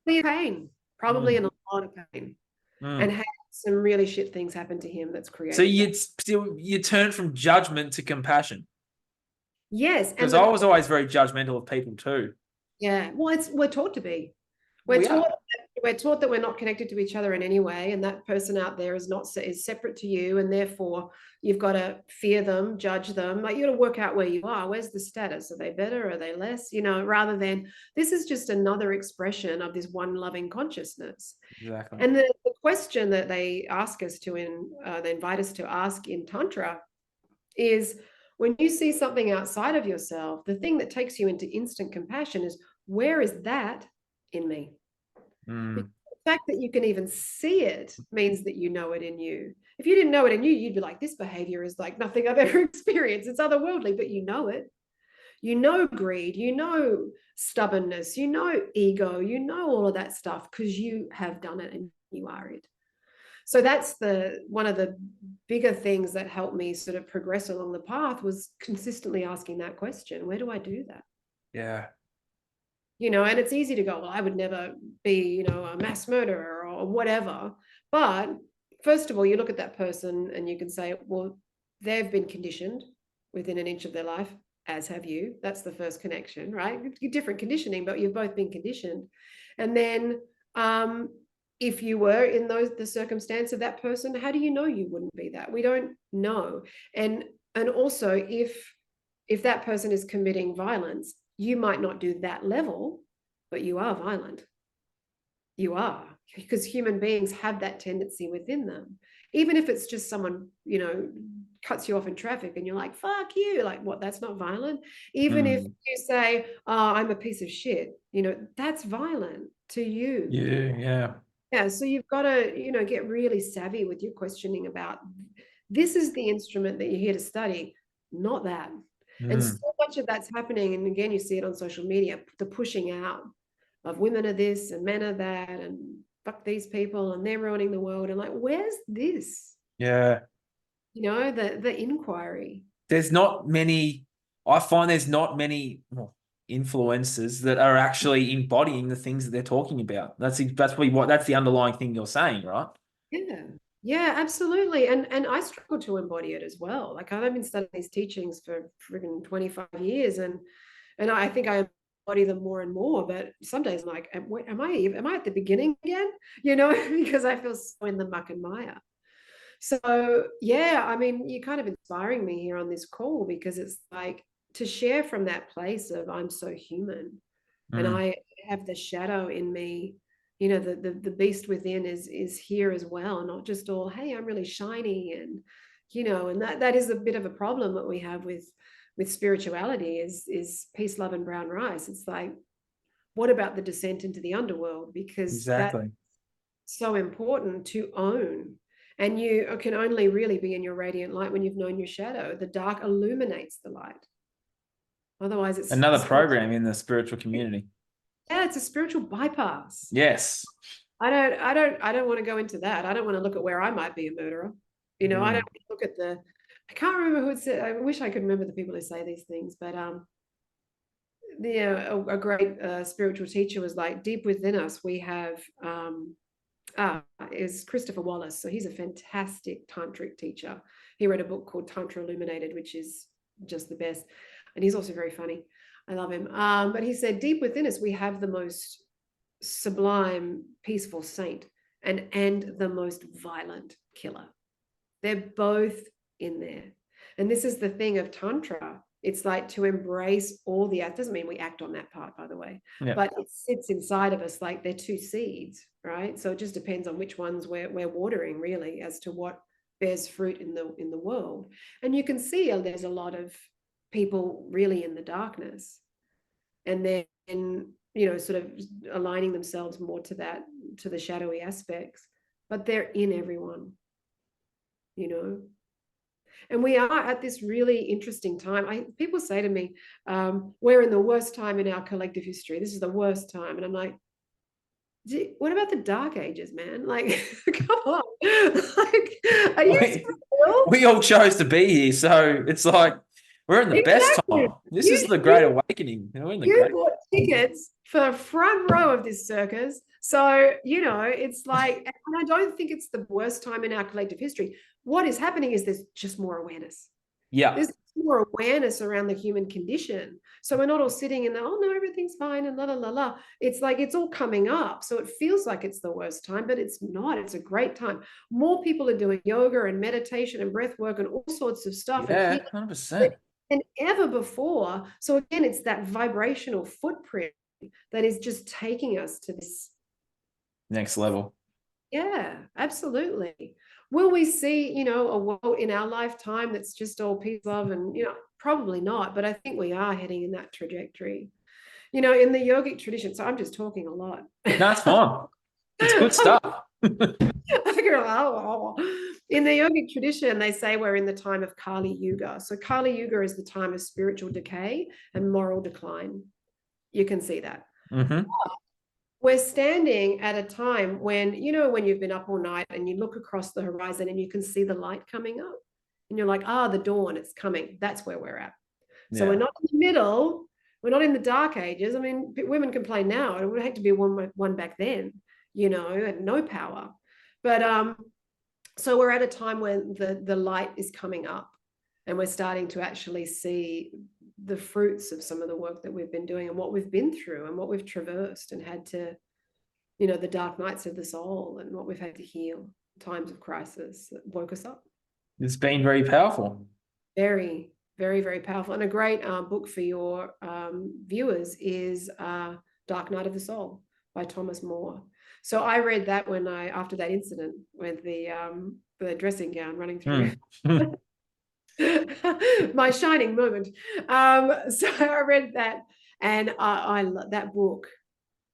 Probably in pain. Probably in a lot of pain. And had some really shit things happen to him that's created. So you turn from judgment to compassion. Yes. Because I was always very judgmental of people too. Yeah. Well, we're taught to be. We're taught that we're not connected to each other in any way, and that person out there is separate to you, and therefore you've got to fear them, judge them. Like, you got to work out where you are. Where's the status? Are they better? Are they less? Rather than this is just another expression of this one loving consciousness. Exactly. And the question that they ask us they invite us to ask in Tantra is, when you see something outside of yourself, the thing that takes you into instant compassion is, where is that in me? The fact that you can even see it means that you know it in you. If you didn't know it in you, you'd be like, this behavior is like nothing I've ever experienced. It's otherworldly, but you know it. You know greed, you know stubbornness, you know ego, you know all of that stuff because you have done it and you are it. So that's one of the bigger things that helped me sort of progress along the path, was consistently asking that question, where do I do that? Yeah. And it's easy to go, well, I would never be, a mass murderer or whatever. But first of all, you look at that person and you can say, well, they've been conditioned within an inch of their life, as have you. That's the first connection, right? Different conditioning, but you've both been conditioned. And then if you were in the circumstance of that person, how do you know you wouldn't be that? We don't know. And also, if that person is committing violence, you might not do that level, but you are violent. You are, because human beings have that tendency within them. Even if it's just someone, cuts you off in traffic and you're like, fuck you, like, what, that's not violent? Even if you say, oh, I'm a piece of shit, that's violent to you. Yeah. So you've got to, get really savvy with your questioning about, this is the instrument that you're here to study, not that. And so much of that's happening, and again, you see it on social media, the pushing out of women are this and men are that, and fuck these people and they're ruining the world. And like, where's this? Yeah. The inquiry. There's not many, I find there's not many influencers that are actually embodying the things that they're talking about. That's the underlying thing you're saying, right? Yeah. Yeah, absolutely. And I struggle to embody it as well. Like, I've been studying these teachings for freaking 25 years, and I think I them more and more. But some days I'm like, am I at the beginning again? You know, because I feel so in the muck and mire. So yeah, I mean, you're kind of inspiring me here on this call, because it's like to share from that place of I'm so human, and I have the shadow in me. You know, the beast within is here as well, not just all, hey, I'm really shiny, and you know, and that is a bit of a problem that we have with spirituality is peace, love, and brown rice. It's like, what about the descent into the underworld? Because that's so important to own. And you can only really be in your radiant light when you've known your shadow. The dark illuminates the light. Otherwise, it's another program in the spiritual community. Yeah, it's a spiritual bypass. Yes. I don't want to go into that. I don't want to look at where I might be a murderer. You know, I don't look at I can't remember who it said. I wish I could remember the people who say these things, but a great spiritual teacher was like, deep within us, we have is Christopher Wallace. So he's a fantastic tantric teacher. He wrote a book called Tantra Illuminated, which is just the best. And he's also very funny. I love him. But he said, deep within us, we have the most sublime, peaceful saint and the most violent killer. They're both in there. And this is the thing of Tantra. It's like to embrace all it doesn't mean we act on that part, by the way, but it sits inside of us like they're two seeds, right? So it just depends on which ones we're watering, really, as to what bears fruit in the world. And you can see there's a lot of people really in the darkness, and then, you know, sort of aligning themselves more to the shadowy aspects, but they're in everyone, you know. And we are at this really interesting time. People say to me, we're in the worst time in our collective history. This is the worst time. And I'm like, what about the dark ages, man? Like, come on. Like, are you we all chose to be here. So it's like, we're in the best time. This is the Great Awakening. You bought tickets for front row of this circus. So, you know, it's like, and I don't think it's the worst time in our collective history. What is happening is there's just more awareness. Yeah. There's more awareness around the human condition. So we're not all sitting in the, oh no, everything's fine and la la la la. It's like it's all coming up. So it feels like it's the worst time, but it's not. It's a great time. More people are doing yoga and meditation and breath work and all sorts of stuff. Yeah, 100%. And ever before. So again, it's that vibrational footprint that is just taking us to this next level. Yeah, absolutely. Will we see, you know, a world in our lifetime that's just all peace, love, and, you know, probably not, but I think we are heading in that trajectory. You know, in the yogic tradition, so I'm just talking a lot. That's fine. It's good stuff. In the yogic tradition, they say we're in the time of Kali Yuga. So Kali Yuga is the time of spiritual decay and moral decline. You can see that. We're standing at a time when, you know, when you've been up all night and you look across the horizon and you can see the light coming up and you're like, the dawn, it's coming. That's where we're at. So we're not in the middle. We're not in the dark ages. I mean, women complain now. It would hate to be one back then, you know, and no power. But so we're at a time when the light is coming up and we're starting to actually see the fruits of some of the work that we've been doing and what we've been through and what we've traversed and had to, you know, the dark nights of the soul and what we've had to heal, times of crisis that woke us up. It's been very powerful. Very, very, very powerful. And a great book for your viewers is Dark Night of the Soul by Thomas More. So I read that after that incident with the dressing gown running through. My shining moment. So I read that, and that book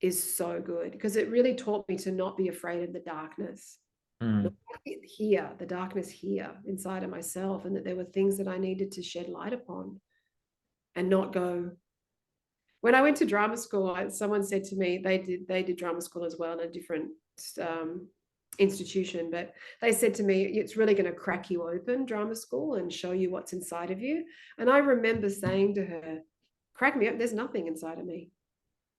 is so good because it really taught me to not be afraid of the darkness. The darkness here inside of myself, and that there were things that I needed to shed light upon and not go. When I went to drama school, someone said to me, they did drama school as well in a different institution, but they said to me, it's really going to crack you open, drama school, and show you what's inside of you. And I remember saying to her, crack me up, there's nothing inside of me.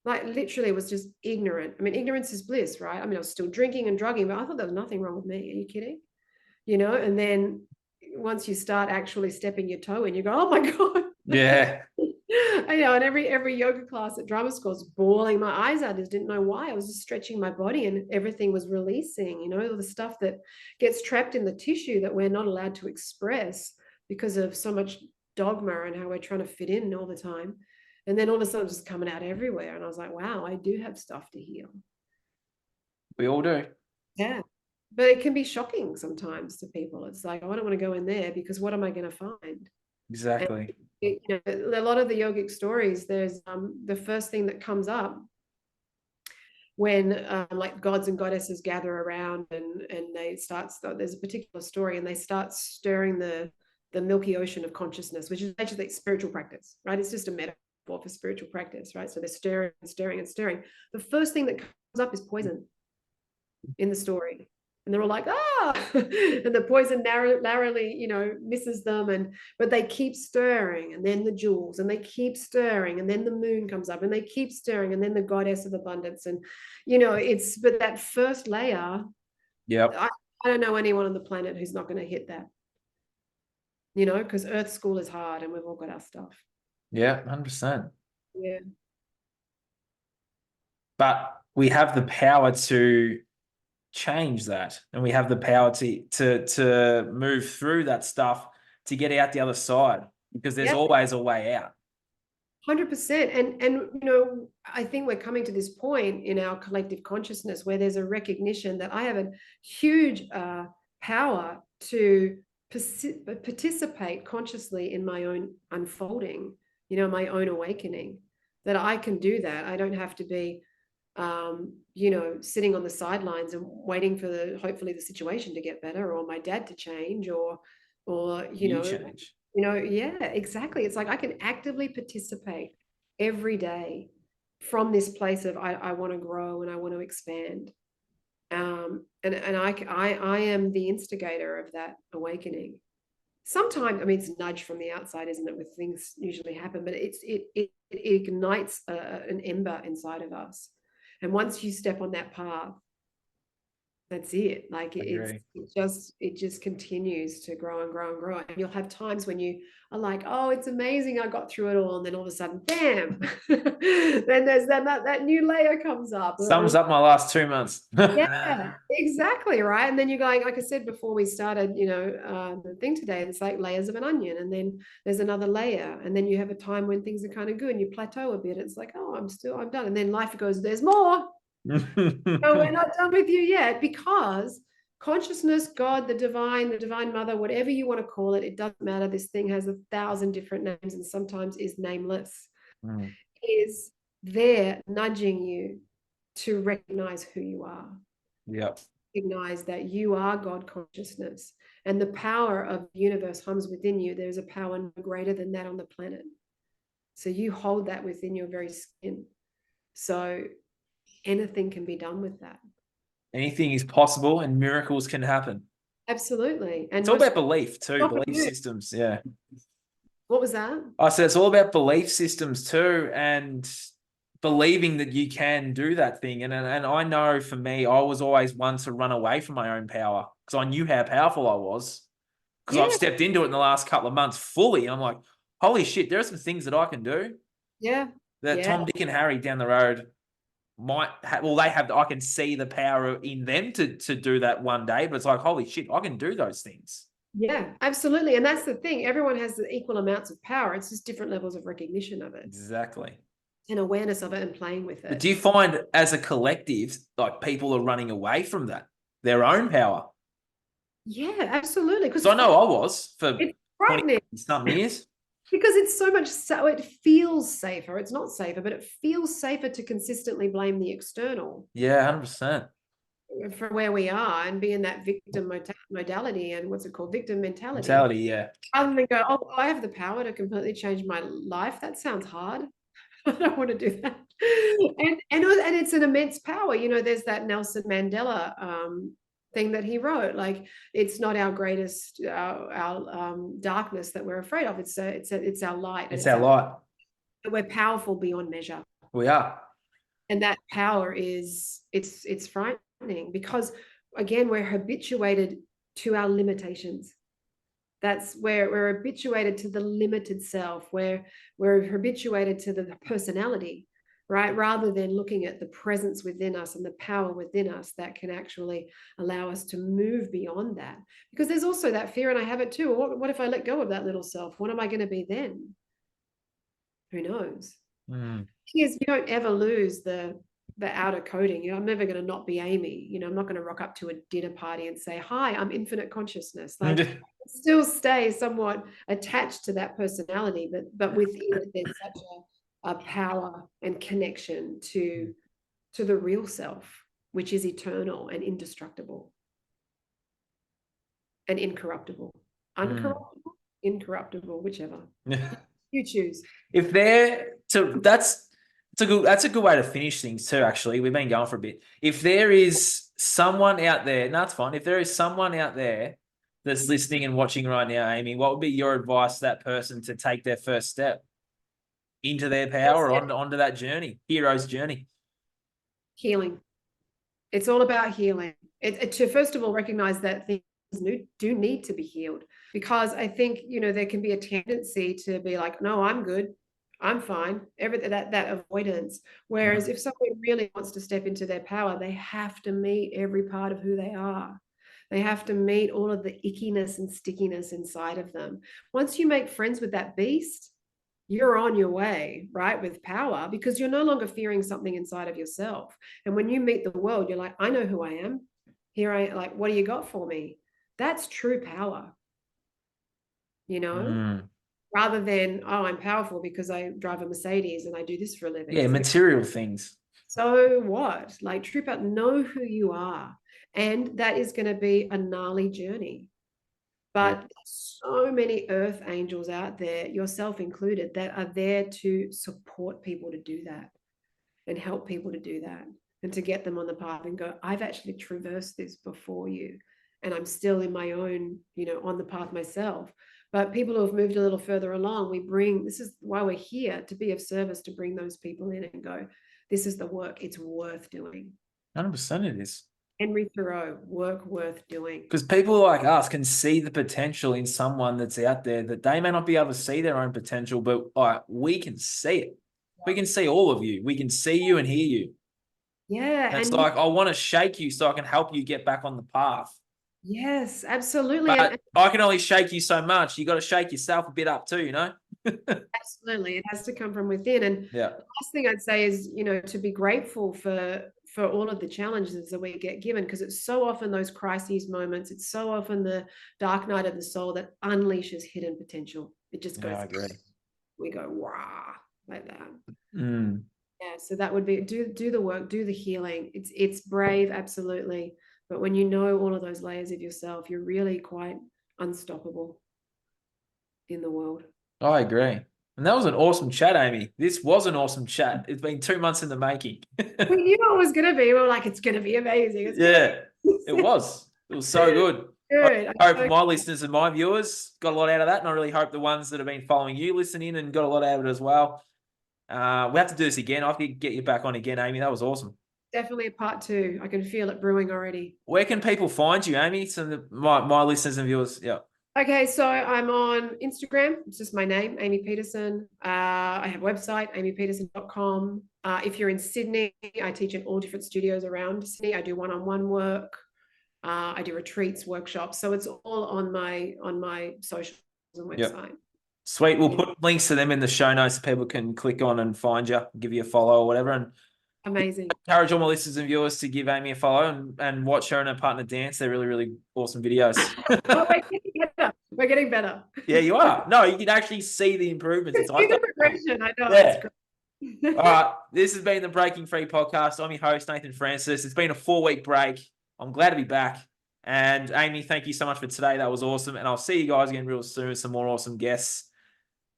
Like literally was just ignorant. I mean, ignorance is bliss, right? I mean, I was still drinking and drugging, but I thought there was nothing wrong with me. Are you kidding? You know, and then once you start actually stepping your toe in, you go, oh my God. Yeah. And every yoga class at drama school, I was bawling my eyes out. I just didn't know why. I was just stretching my body and everything was releasing, all the stuff that gets trapped in the tissue that we're not allowed to express because of so much dogma and how we're trying to fit in all the time. And then all of a sudden, it's just coming out everywhere. And I was like, wow, I do have stuff to heal. We all do. Yeah. But it can be shocking sometimes to people. It's like, oh, I don't want to go in there because what am I going to find? Exactly. And, a lot of the yogic stories, there's the first thing that comes up when like gods and goddesses gather around and there's a particular story and they start stirring the milky ocean of consciousness, which is actually spiritual practice, right? It's just a metaphor for spiritual practice, right? So they're stirring and stirring and stirring. The first thing that comes up is poison in the story. And they're all like, and the poison narrowly, misses them. But they keep stirring, and then the jewels, and they keep stirring, and then the moon comes up, and they keep stirring, and then the goddess of abundance. And, but that first layer, I don't know anyone on the planet who's not going to hit that, because Earth School is hard and we've all got our stuff. Yeah, 100%. Yeah. But we have the power to change that, and we have the power to move through that stuff to get out the other side, because there's always a way out. 100%. And I think we're coming to this point in our collective consciousness where there's a recognition that I have a huge power to participate consciously in my own unfolding, my own awakening, that I can do that. I don't have to be sitting on the sidelines and waiting for hopefully the situation to get better, or my dad to change, or change. Yeah, exactly. It's like I can actively participate every day from this place of I want to grow and I want to expand. And I am the instigator of that awakening. Sometimes, I mean, it's nudge from the outside, isn't it? With things usually happen, but it ignites an ember inside of us. And once you step on that path, that's it. Like it just continues to grow and grow and grow. And you'll have times when you are like, oh, it's amazing, I got through it all. And then all of a sudden, bam, then there's that new layer comes up. Sums up my last 2 months. Yeah, exactly. Right. And then you're going, like I said before we started, the thing today, it's like layers of an onion. And then there's another layer. And then you have a time when things are kind of good and you plateau a bit. It's like, oh, I'm done. And then life goes, there's more. No, we're not done with you yet, because consciousness, God, the divine mother, whatever you want to call it, it doesn't matter. This thing has 1,000 different names and sometimes is nameless, is there nudging you to recognize who you are. Yep. Recognize that you are God consciousness, and the power of the universe hums within you. There's a power no greater than that on the planet. So you hold that within your very skin. So anything can be done with that. Anything is possible and miracles can happen. Absolutely. And it's all about belief too, belief systems. Yeah. What was that? I said it's all about belief systems too, and believing that you can do that thing. And I know for me, I was always one to run away from my own power because I knew how powerful I was, because I've stepped into it in the last couple of months fully. And I'm like, holy shit, there are some things that I can do. Yeah. That Tom, Dick and Harry down the road might have, well, they have, I can see the power in them to do that one day, but it's like, holy shit, I can do those things. Yeah, absolutely. And that's the thing. Everyone has the equal amounts of power. It's just different levels of recognition of it. Exactly. And awareness of it and playing with it. But do you find as a collective, like people are running away from that, their own power? Yeah, absolutely. Because I know I was for 20-something years. Because it's so much, so it feels safer. It's not safer, but it feels safer to consistently blame the external. Yeah, 100%. For where we are and be in that victim modality and what's it called? Victim mentality. Yeah. Rather than go, oh, I have the power to completely change my life. That sounds hard. I don't want to do that. And it's an immense power. There's that Nelson Mandela thing that he wrote, like, it's not our greatest our darkness that we're afraid of, it's our light. It's our light. We're powerful beyond measure. We are. And that power is it's frightening, because again, we're habituated to our limitations. That's where we're habituated to the limited self, where we're habituated to the personality, right? Rather than looking at the presence within us and the power within us that can actually allow us to move beyond that. Because there's also that fear, and I have it too. What if I let go of that little self? What am I going to be then? Who knows? Because you don't ever lose the outer coding. I'm never going to not be Aimee. I'm not going to rock up to a dinner party and say, hi, I'm infinite consciousness. Like, still stay somewhat attached to that personality, but within it, there's such a power and connection to the real self, which is eternal and indestructible and incorruptible. Uncorruptible, incorruptible, whichever. You choose. That's a good way to finish things too, actually. We've been going for a bit. If there is someone out there, no, that's fine. If there is someone out there that's listening and watching right now, Aimee, what would be your advice to that person to take their first step into their power or onto that journey, hero's journey? Healing. It's all about healing. To first of all recognize that things do need to be healed, because I think there can be a tendency to be like, no, I'm good, I'm fine, everything, that avoidance. Whereas if someone really wants to step into their power, they have to meet every part of who they are. They have to meet all of the ickiness and stickiness inside of them. Once you make friends with that beast, you're on your way, right, with power, because you're no longer fearing something inside of yourself. And when you meet the world, you're like, I know who I am. Here I am. Like, what do you got for me? That's true power, rather than, oh, I'm powerful because I drive a Mercedes and I do this for a living. Yeah, material things. So what? Like, true power, know who you are. And that is going to be a gnarly journey. But so many earth angels out there, yourself included, that are there to support people to do that and help people to do that and to get them on the path and go, I've actually traversed this before you. And I'm still in my own, on the path myself. But people who have moved a little further along, this is why we're here, to be of service, to bring those people in and go, this is the work. It's worth doing. 100% it is. Henry Thoreau, work worth doing. Because people like us can see the potential in someone that's out there that they may not be able to see their own potential, but we can see it. We can see all of you. We can see you and hear you. Yeah. And it's like, I want to shake you so I can help you get back on the path. Yes, absolutely. But I can only shake you so much. You got to shake yourself a bit up too, Absolutely. It has to come from within. And the last thing I'd say is, to be grateful for all of the challenges that we get given, because it's so often those crises moments. It's so often the dark night of the soul that unleashes hidden potential. It just goes, I agree. We go, wow, like that. Yeah. So that would be, do the work, do the healing. It's brave. Absolutely. But when you know all of those layers of yourself, you're really quite unstoppable in the world. I agree. And that was an awesome chat, Aimee. This was an awesome chat. It's been 2 months in the making. We knew it was going to be. We were like, it's going to be amazing. It was. It was so good. Good. I hope my listeners and my viewers got a lot out of that. And I really hope the ones that have been following you listen in and got a lot out of it as well. We have to do this again. I have to get you back on again, Aimee. That was awesome. Definitely a part 2. I can feel it brewing already. Where can people find you, Aimee? So my listeners and viewers, Okay, so I'm on Instagram. It's just my name, Aimee Pedersen. I have a website, aimeepedersen.com. If you're in Sydney, I teach in all different studios around Sydney. I do one-on-one work. I do retreats, workshops. So it's all on my socials and website. Sweet. We'll put links to them in the show notes so people can click on and find you, give you a follow or whatever. And amazing. Encourage all my listeners and viewers to give Aimee a follow and watch her and her partner dance. They're really, really awesome videos. We're getting better. Yeah, you are. No, you can actually see the improvements. It's see the progression. I know. Yeah. All right. This has been the Breaking Free podcast. I'm your host, Nathan Francis. It's been a 4-week break. I'm glad to be back. And Aimee, thank you so much for today. That was awesome. And I'll see you guys again real soon with some more awesome guests.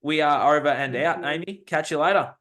We are over and out, Aimee. Catch you later.